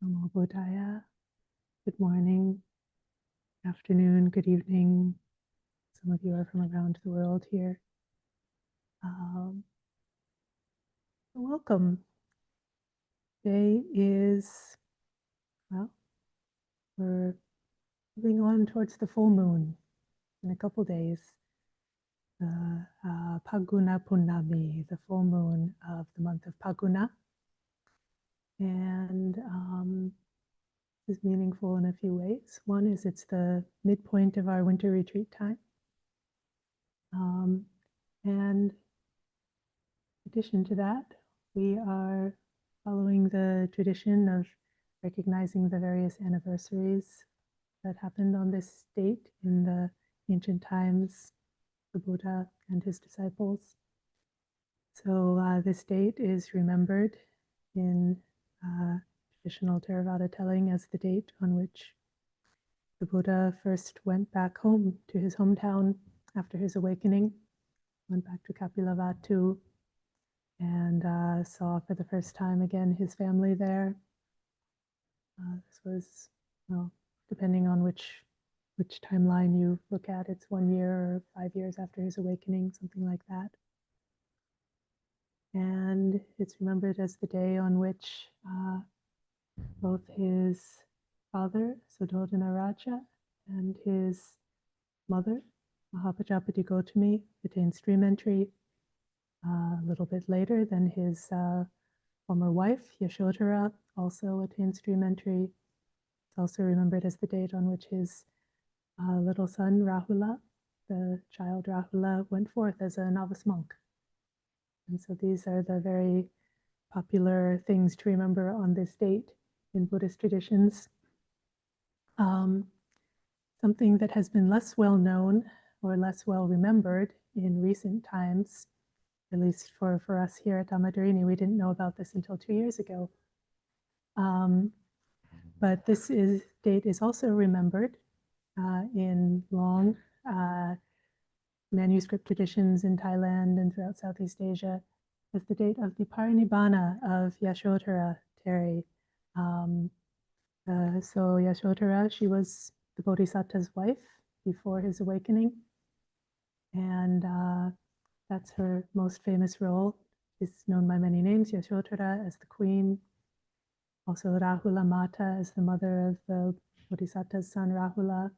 Namo Buddhaya. Good morning, afternoon, good evening. Some of you are from around the world here. Welcome. Today is, well, we're moving on towards the full moon in a couple days. Paguna Punami, the full moon of the month of Paguna. And this is meaningful in a few ways. One is it's the midpoint of our winter retreat time. And in addition to that, we are following the tradition of recognizing the various anniversaries that happened on this date in the ancient times, the Buddha and his disciples. So this date is remembered in traditional Theravada telling as the date on which the Buddha first went back home to his hometown after his awakening, went back to Kapilavatthu, and saw for the first time again his family there. This was, well, depending on which timeline you look at, it's 1 year or 5 years after his awakening, something like that. And it's remembered as the day on which both his father, Suddhodana Raja, and his mother, Mahapajapati Gautami, attained stream entry. A little bit later, then his former wife, Yashodhara, also attained stream entry. It's also remembered as the date on which his little son, Rahula, the child Rahula, went forth as a novice monk. And so these are the very popular things to remember on this date in Buddhist traditions. Something that has been less well known or less well remembered in recent times, at least for us here at Dhammadharini, we didn't know about this until 2 years ago. But this date is also remembered in long manuscript traditions in Thailand and throughout Southeast Asia as the date of the parinibbana of Yashodhara Teri. So Yashodhara, she was the Bodhisattva's wife before his awakening, and that's her most famous role. She's known by many names: Yashodhara as the queen, also Rahula Mata as the mother of the Bodhisattva's son Rahula.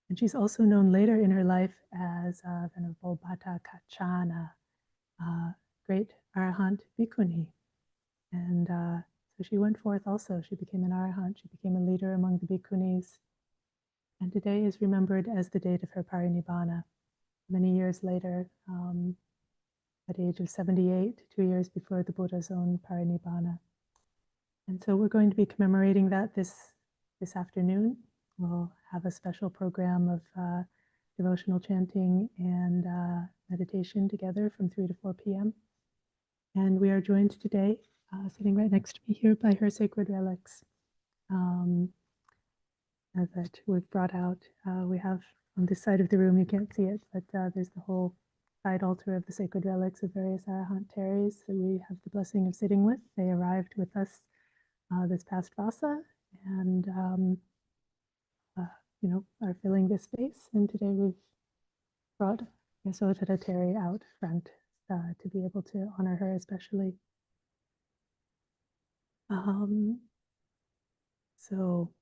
And she's also known later in her life as Venerable Bhatta Kaccayana, great Arahant Bhikkhuni. And so she went forth also. She became an Arahant. She became a leader among the Bhikkhunis. And today is remembered as the date of her parinibbana. Many years later, at the age of 78, 2 years before the Buddha's own parinibbana. And so we're going to be commemorating that this afternoon. We'll have a special program of devotional chanting and meditation together from 3 to 4 p.m. And we are joined today, sitting right next to me here, by her sacred relics that we've brought out. We have on this side of the room, you can't see it, but there's the whole side altar of the sacred relics of various Arahant Teris that we have the blessing of sitting with. They arrived with us this past Vasa, and are filling this space. And today we've brought Yasodhara Teri out front to be able to honor her especially. So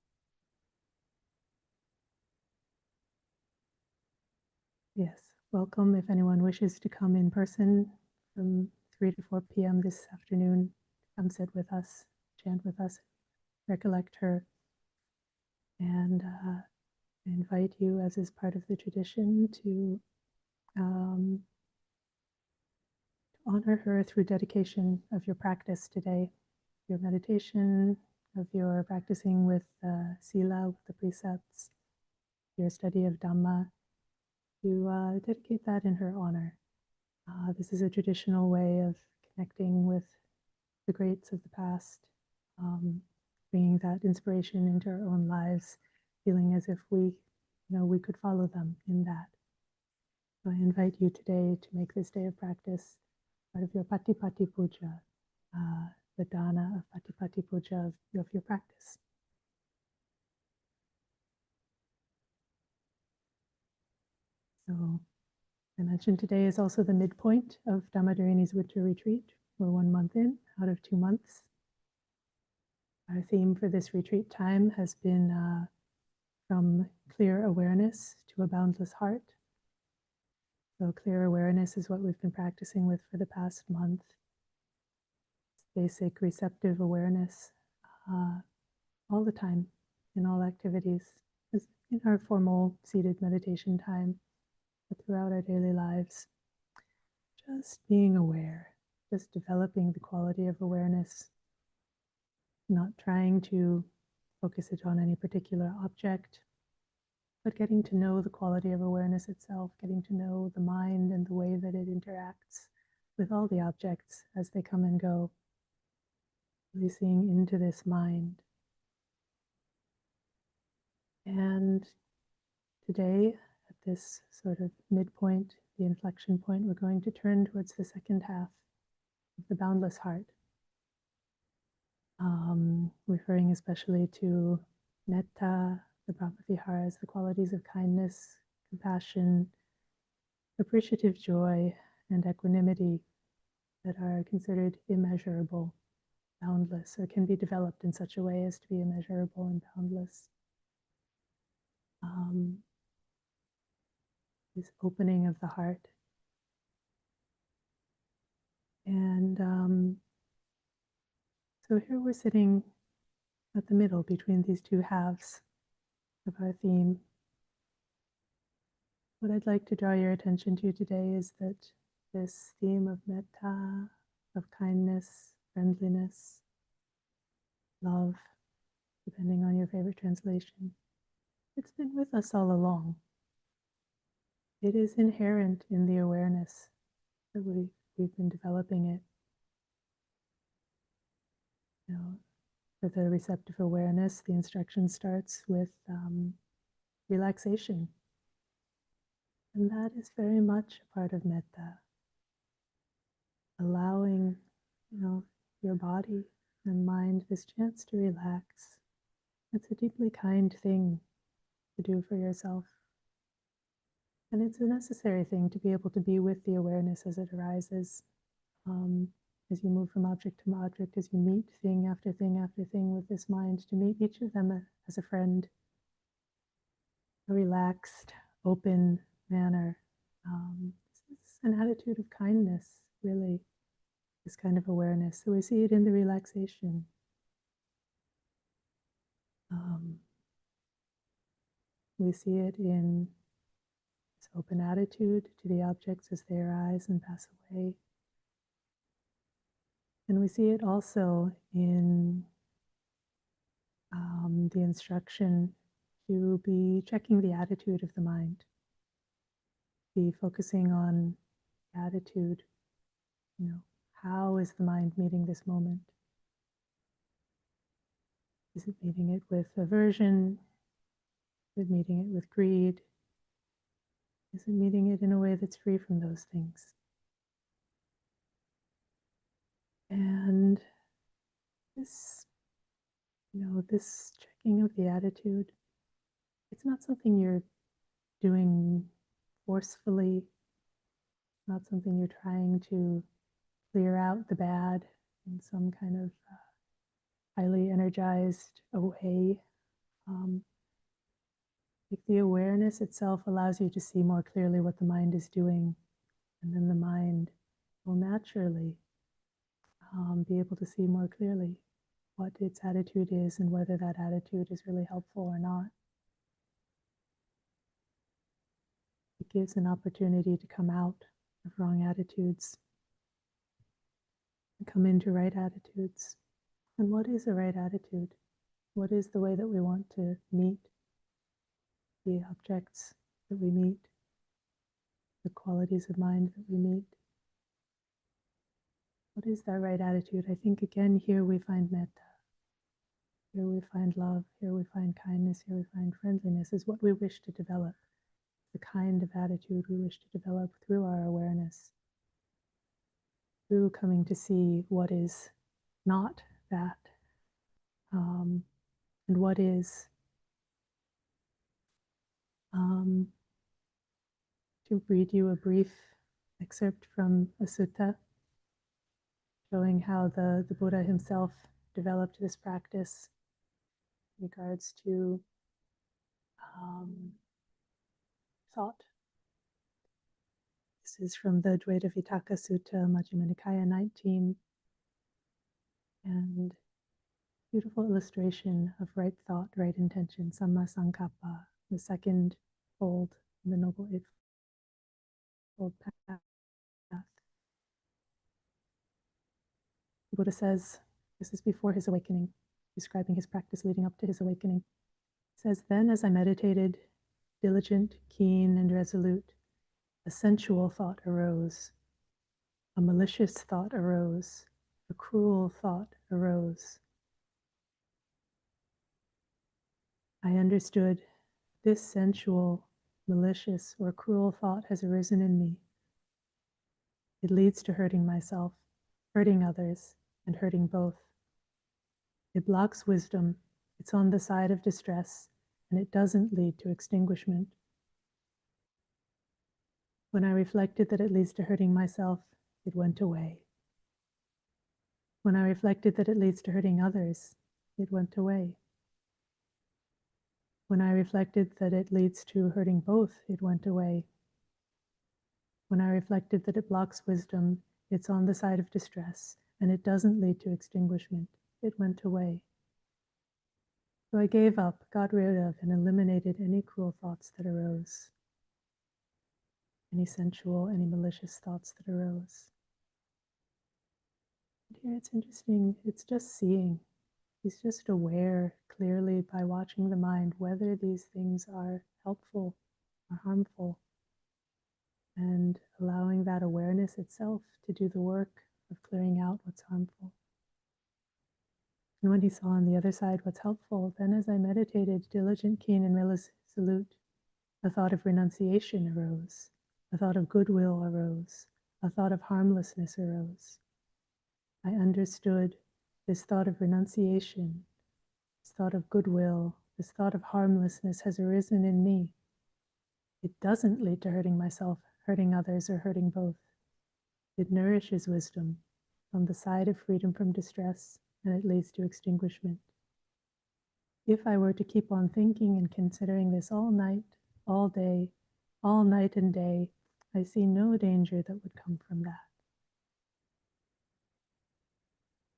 yes, welcome if anyone wishes to come in person from 3 to 4 p.m. this afternoon. Come sit with us, chant with us, recollect her, and I invite you, as is part of the tradition, to honor her through dedication of your practice today, your meditation, of your practicing with Sila, with the precepts, your study of Dhamma, to dedicate that in her honor. This is a traditional way of connecting with the greats of the past, bringing that inspiration into our own lives, feeling as if we could follow them in that. So I invite you today to make this day of practice part of your Patipati Puja, the dana of Patipati Puja of your practice. So I mentioned today is also the midpoint of Dhammadarini's winter retreat. We're 1 month in out of 2 months. Our theme for this retreat time has been from clear awareness to a boundless heart. So clear awareness is what we've been practicing with for the past month. It's basic receptive awareness all the time in all activities, in our formal seated meditation time, but throughout our daily lives. Just being aware, just developing the quality of awareness, not trying to focus it on any particular object, but getting to know the quality of awareness itself, getting to know the mind and the way that it interacts with all the objects as they come and go, releasing into this mind. And today, at this sort of midpoint, the inflection point, we're going to turn towards the second half of the boundless heart, referring especially to metta, the Brahmaviharas, the qualities of kindness, compassion, appreciative joy, and equanimity that are considered immeasurable, boundless, or can be developed in such a way as to be immeasurable and boundless. This opening of the heart. And so here we're sitting at the middle between these two halves of our theme. What I'd like to draw your attention to today is that this theme of metta, of kindness, friendliness, love, depending on your favorite translation, it's been with us all along. It is inherent in the awareness that we've been developing it. You know, for the receptive awareness, the instruction starts with relaxation. And that is very much a part of metta. Allowing, your body and mind this chance to relax. It's a deeply kind thing to do for yourself. And it's a necessary thing to be able to be with the awareness as it arises, as you move from object to object, as you meet thing after thing after thing with this mind, to meet each of them as a friend, a relaxed, open manner. This is an attitude of kindness, really, this kind of awareness. So we see it in the relaxation. We see it in this open attitude to the objects as they arise and pass away. And we see it also in the instruction to be checking the attitude of the mind, be focusing on the attitude, how is the mind meeting this moment? Is it meeting it with aversion? Is it meeting it with greed? Is it meeting it in a way that's free from those things? And this, this checking of the attitude, it's not something you're doing forcefully, not something you're trying to clear out the bad in some kind of highly energized way. The awareness itself allows you to see more clearly what the mind is doing, and then the mind will naturally be able to see more clearly what its attitude is and whether that attitude is really helpful or not. It gives an opportunity to come out of wrong attitudes and come into right attitudes. And what is a right attitude? What is the way that we want to meet the objects that we meet, the qualities of mind that we meet? What is that right attitude? I think again here we find metta. Here we find love. Here we find kindness. Here we find friendliness is what we wish to develop. The kind of attitude we wish to develop through our awareness, through coming to see what is not that, and what is. To read you a brief excerpt from a sutta showing how the Buddha himself developed this practice in regards to thought. This is from the Dvaita Vitakka Sutta, Majjhima Nikaya 19, and beautiful illustration of right thought, right intention, samma sankappa, the second fold in the Noble Eightfold Path. The Buddha says, this is before his awakening, describing his practice leading up to his awakening. He says, then as I meditated, diligent, keen, and resolute, a sensual thought arose, a malicious thought arose, a cruel thought arose. I understood this sensual, malicious, or cruel thought has arisen in me. It leads to hurting myself, hurting others, and hurting both. It blocks wisdom, it's on the side of distress, and it doesn't lead to extinguishment. When I reflected that it leads to hurting myself, it went away. When I reflected that it leads to hurting others, it went away. When I reflected that it leads to hurting both, it went away. When I reflected that it blocks wisdom, it's on the side of distress, and it doesn't lead to extinguishment, it went away. So I gave up, got rid of, and eliminated any cruel thoughts that arose, any sensual, any malicious thoughts that arose. And here it's interesting, it's just seeing. He's just aware clearly by watching the mind whether these things are helpful or harmful, and allowing that awareness itself to do the work of clearing out what's harmful. And when he saw on the other side what's helpful, then as I meditated, diligent, keen, and resolute, a thought of renunciation arose, a thought of goodwill arose, a thought of harmlessness arose. I understood this thought of renunciation, this thought of goodwill, this thought of harmlessness has arisen in me. It doesn't lead to hurting myself, hurting others, or hurting both. It nourishes wisdom on the side of freedom from distress, and it leads to extinguishment. If I were to keep on thinking and considering this all night, all day, all night and day, I see no danger that would come from that.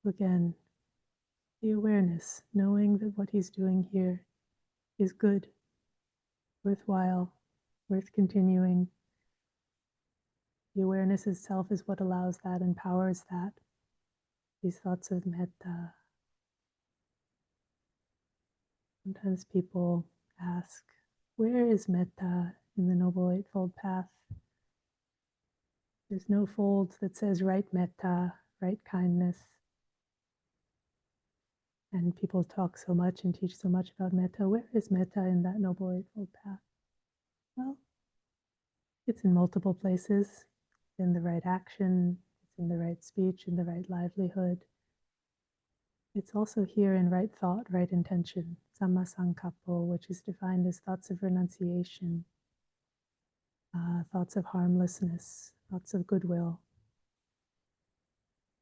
Again, the awareness, knowing that what he's doing here is good, worthwhile, worth continuing. The awareness itself is what allows that, empowers that. These thoughts of metta. Sometimes people ask, where is metta in the Noble Eightfold Path? There's no fold that says right metta, right kindness. And people talk so much and teach so much about metta. Where is metta in that Noble Eightfold Path? Well, it's in multiple places. It's in the right action, it's in the right speech, in the right livelihood. It's also here in right thought, right intention, samma sankappo, which is defined as thoughts of renunciation, thoughts of harmlessness, thoughts of goodwill.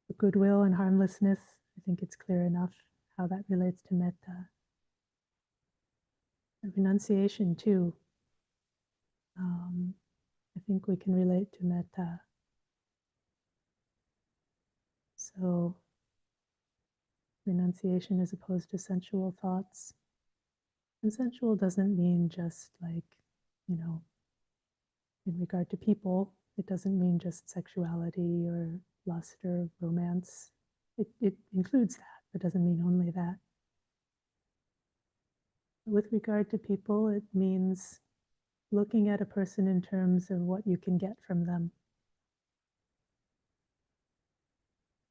The goodwill and harmlessness, I think it's clear enough how that relates to metta. The renunciation too, I think we can relate to metta. So renunciation as opposed to sensual thoughts. And sensual doesn't mean just like, in regard to people, it doesn't mean just sexuality or lust or romance. It includes that, but doesn't mean only that. With regard to people, it means looking at a person in terms of what you can get from them.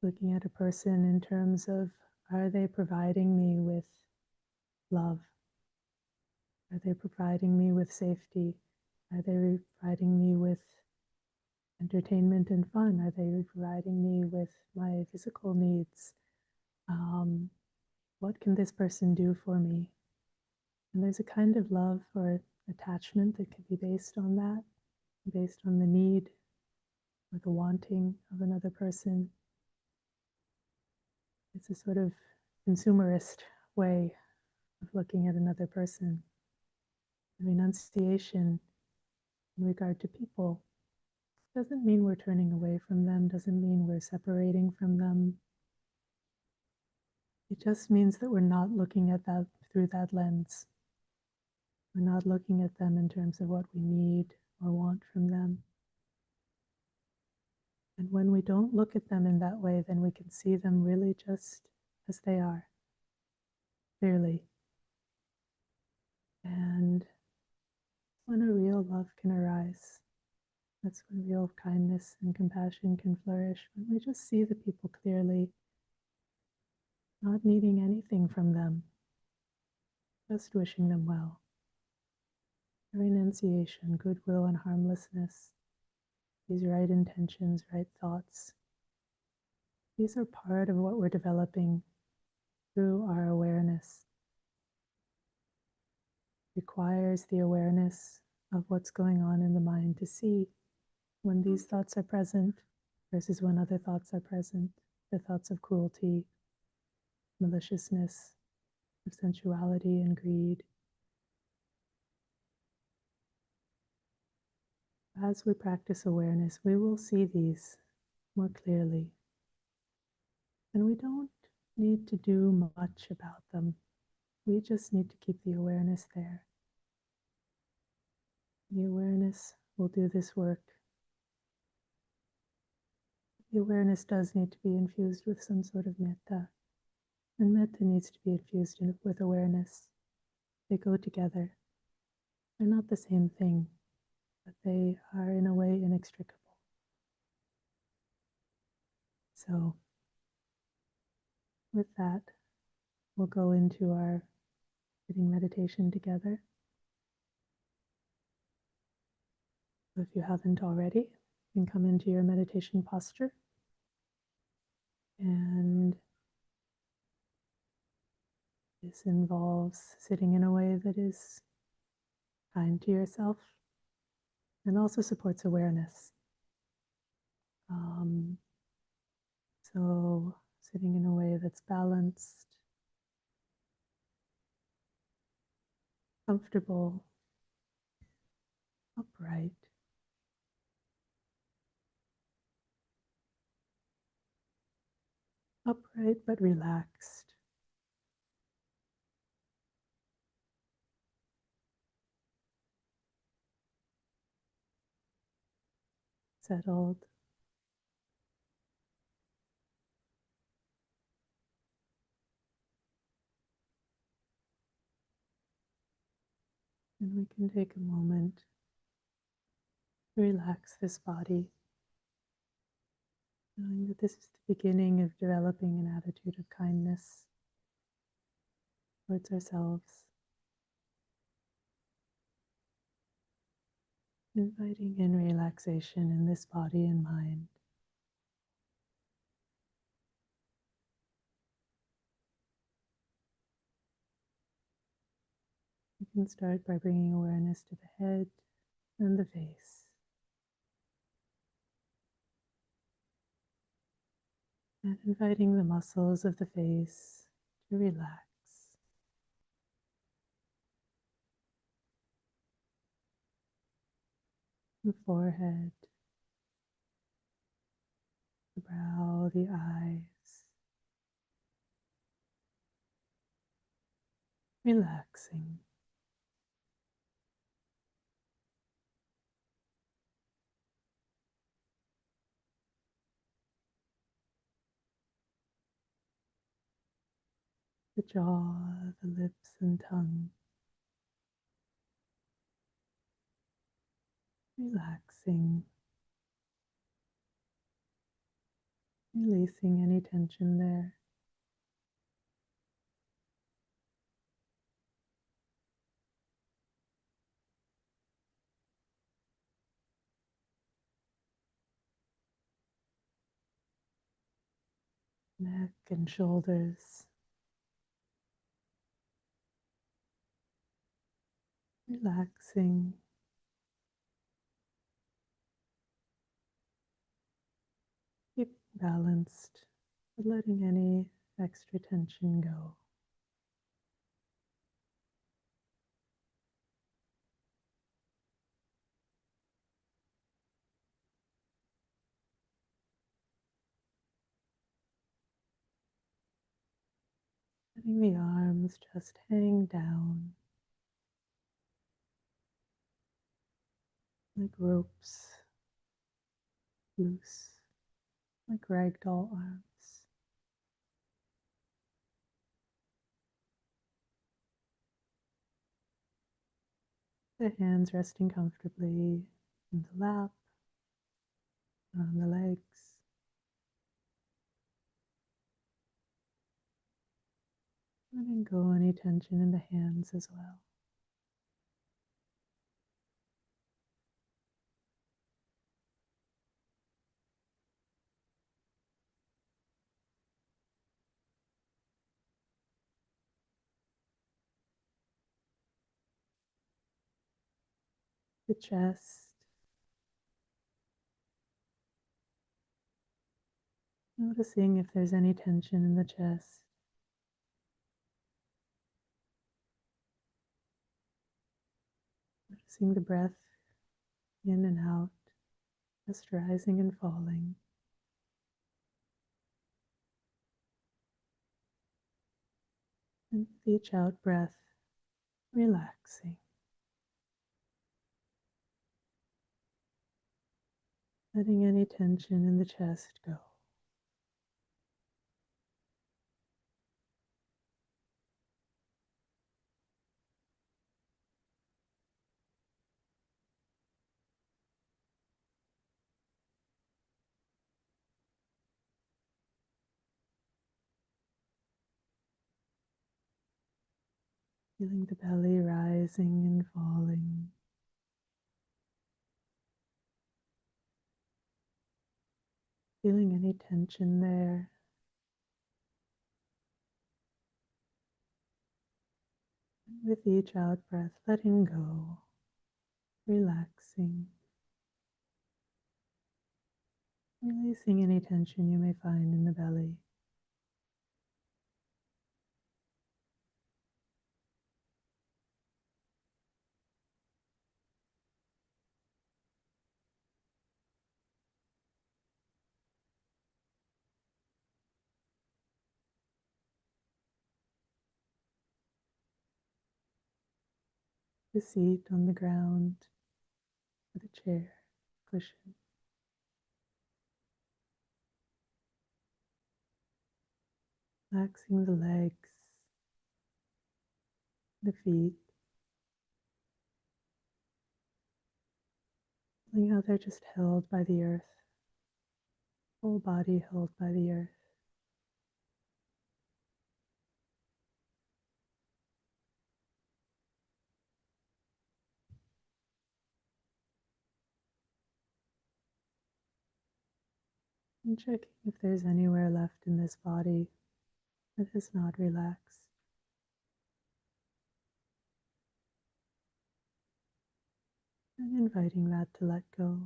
Looking at a person in terms of, are they providing me with love? Are they providing me with safety? Are they providing me with entertainment and fun? Are they providing me with my physical needs? Um, what can this person do for me? And there's a kind of love or attachment that can be based on that, based on the need or the wanting of another person. It's a sort of consumerist way of looking at another person. Renunciation in regard to people doesn't mean we're turning away from them, doesn't mean we're separating from them. It just means that we're not looking at that through that lens. We're not looking at them in terms of what we need or want from them. And when we don't look at them in that way, then we can see them really just as they are, clearly. And when a real love can arise, that's when real kindness and compassion can flourish, when we just see the people clearly, not needing anything from them, just wishing them well. Renunciation, goodwill, and harmlessness, these right intentions, right thoughts, these are part of what we're developing through our awareness. It requires the awareness of what's going on in the mind to see when these thoughts are present versus when other thoughts are present, the thoughts of cruelty, maliciousness, of sensuality and greed. As we practice awareness, we will see these more clearly. And we don't need to do much about them. We just need to keep the awareness there. The awareness will do this work. The awareness does need to be infused with some sort of metta. And metta needs to be infused with awareness. They go together. They're not the same thing, but they are in a way inextricable. So with that, we'll go into our sitting meditation together. So if you haven't already, you can come into your meditation posture. And this involves sitting in a way that is kind to yourself and also supports awareness. So sitting in a way that's balanced, comfortable, upright. Upright but relaxed. Settled. And we can take a moment to relax this body, knowing that this is the beginning of developing an attitude of kindness towards ourselves. Inviting in relaxation in this body and mind. You can start by bringing awareness to the head and the face. And inviting the muscles of the face to relax. The forehead, the brow, the eyes. Relaxing. The jaw, the lips and tongue. Relaxing. Releasing any tension there. neck and shoulders. Relaxing. Keep balanced, but letting any extra tension go. Letting the arms just hang down like ropes, loose, like ragdoll arms. The hands resting comfortably in the lap, on the legs. Letting go any tension in the hands as well. The chest. Noticing if there's any tension in the chest. Noticing the breath in and out, just rising and falling. And with each out breath, relaxing. Letting any tension in the chest go. Feeling the belly rising and falling. Feeling any tension there. And with each out breath, letting go, relaxing. Releasing any tension you may find in the belly. The seat on the ground, or the chair, cushion. Relaxing the legs, the feet. Feeling how they're just held by the earth. Whole body held by the earth. And checking if there's anywhere left in this body that is not relaxed. And inviting that to let go.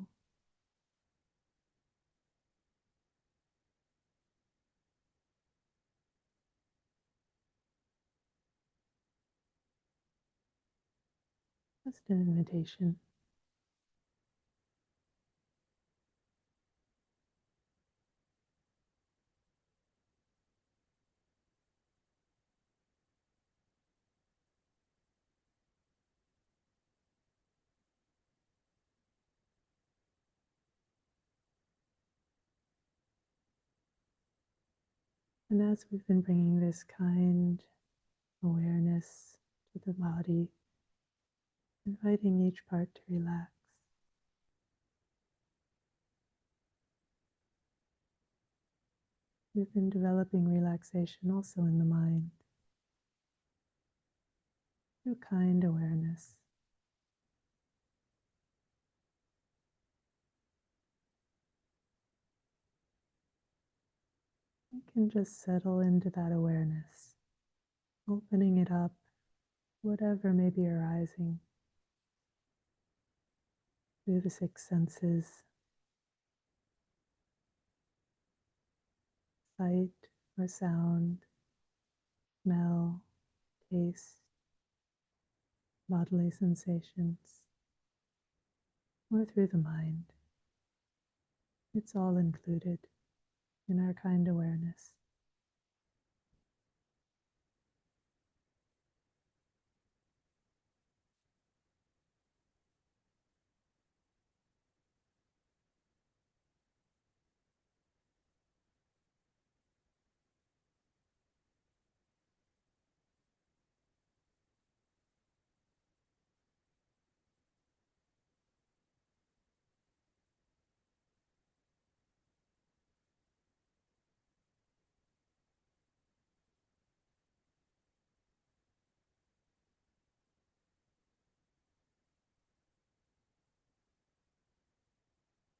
Just an invitation. And as we've been bringing this kind awareness to the body, inviting each part to relax. We've been developing relaxation also in the mind through kind awareness. You can just settle into that awareness, opening it up, whatever may be arising through the six senses, sight or sound, smell, taste, bodily sensations, or through the mind. It's all included in our kind awareness.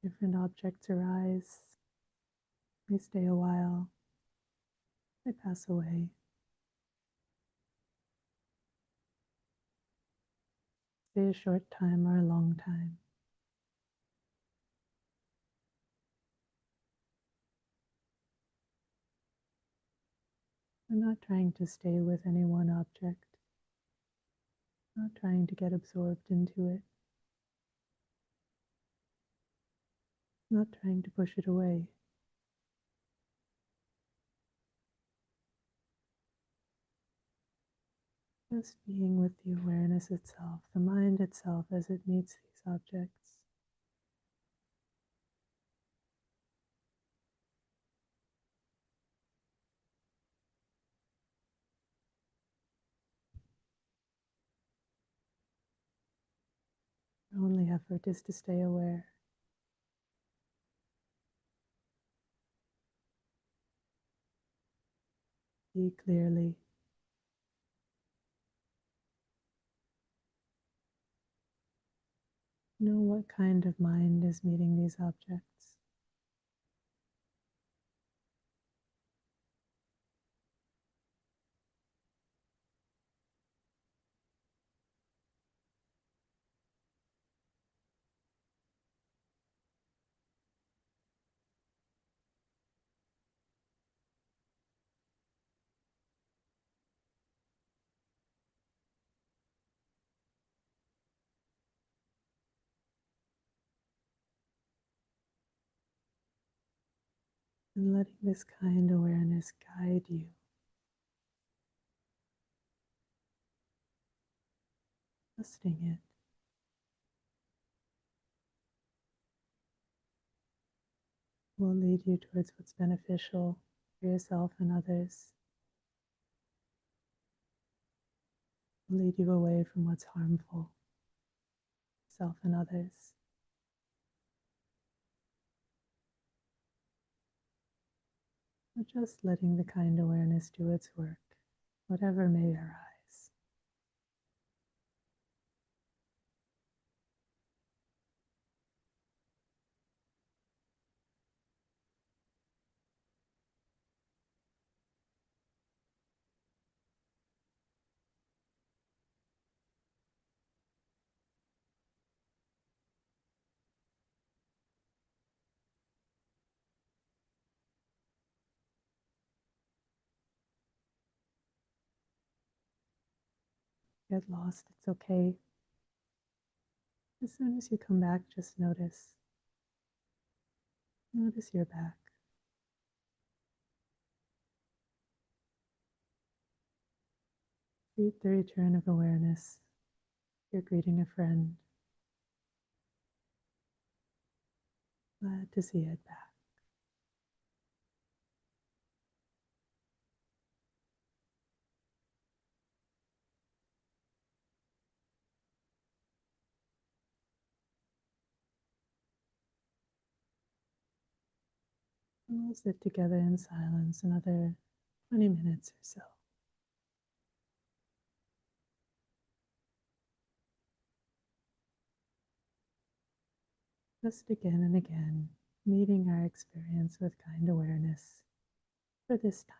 Different objects arise, they stay a while, they pass away. Stay a short time or a long time. We're not trying to stay with any one object, not trying to get absorbed into it, not trying to push it away. Just being with the awareness itself, the mind itself as it meets these objects. Our only effort is to stay aware. See clearly. Know what kind of mind is meeting these objects. And letting this kind awareness guide you, trusting it. Will lead you towards what's beneficial for yourself and others. Will lead you away from what's harmful for self and others. Or just letting the kind awareness do its work, whatever may arise. Get lost, it's okay. As soon as you come back, just notice. Notice you're back. Greet the return of awareness. You're greeting a friend. Glad to see it back. And we'll sit together in silence another 20 minutes or so. Just again and again, meeting our experience with kind awareness. for this time.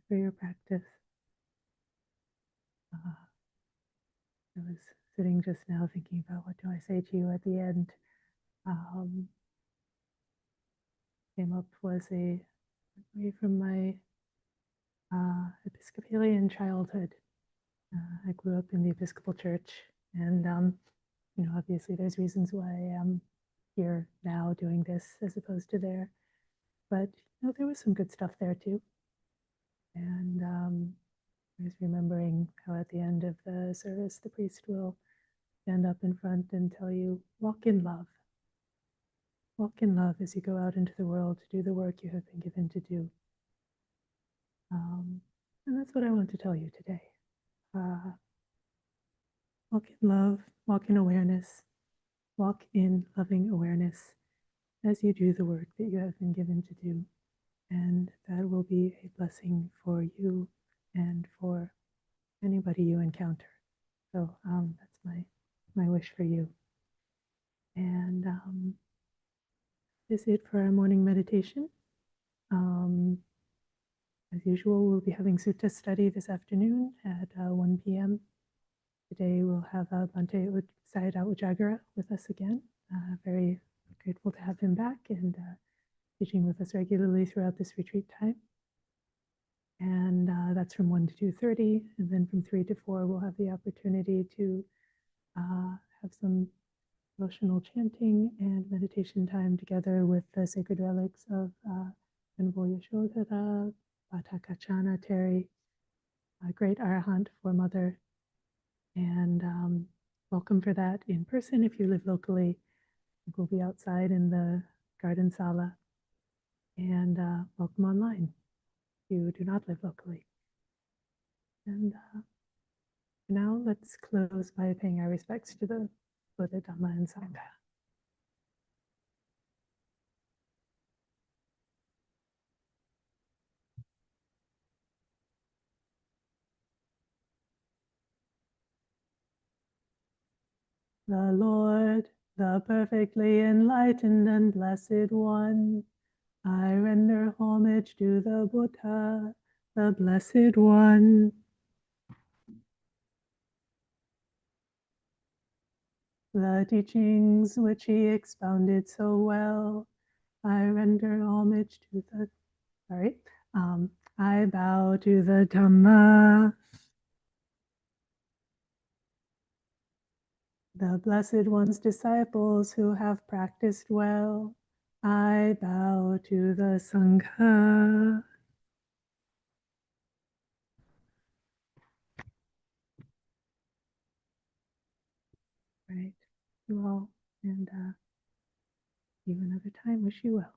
for your practice. I was sitting just now thinking about what do I say to you at the end. Came up was a memory from my Episcopalian childhood. I grew up in the Episcopal Church, and obviously there's reasons why I am here now doing this as opposed to there. But there was some good stuff there too. And I was remembering how at the end of the service, the priest will stand up in front and tell you, walk in love. Walk in love as you go out into the world to do the work you have been given to do. And that's what I want to tell you today. Walk in love, walk in awareness, walk in loving awareness as you do the work that you have been given to do. And that will be a blessing for you and for anybody you encounter. So that's my wish for you. And this is it for our morning meditation. As usual, we'll be having sutta study this afternoon at 1 p.m. Today we'll have Bhante Sayadaw Ujagara with us again. Very grateful to have him back and teaching with us regularly throughout this retreat time. And that's from 1 to 2:30. And then from 3 to 4, we'll have the opportunity to have some devotional chanting and meditation time together with the sacred relics of Venerable Yashodhara, Bhata Kaccayana Terry, a great Arahant for Mother. And welcome for that in person if you live locally. We'll be outside in the garden sala. And welcome online if you do not live locally. And now let's close by paying our respects to the Buddha, Dhamma, and Sangha. The Lord, the perfectly enlightened and blessed one, I render homage to the Buddha, the blessed one. The teachings which he expounded so well, I render homage to the, I bow to the Dhamma, the Blessed One's disciples who have practiced well. I bow to the Sangha. Right, you all, and see you another time. Wish you well.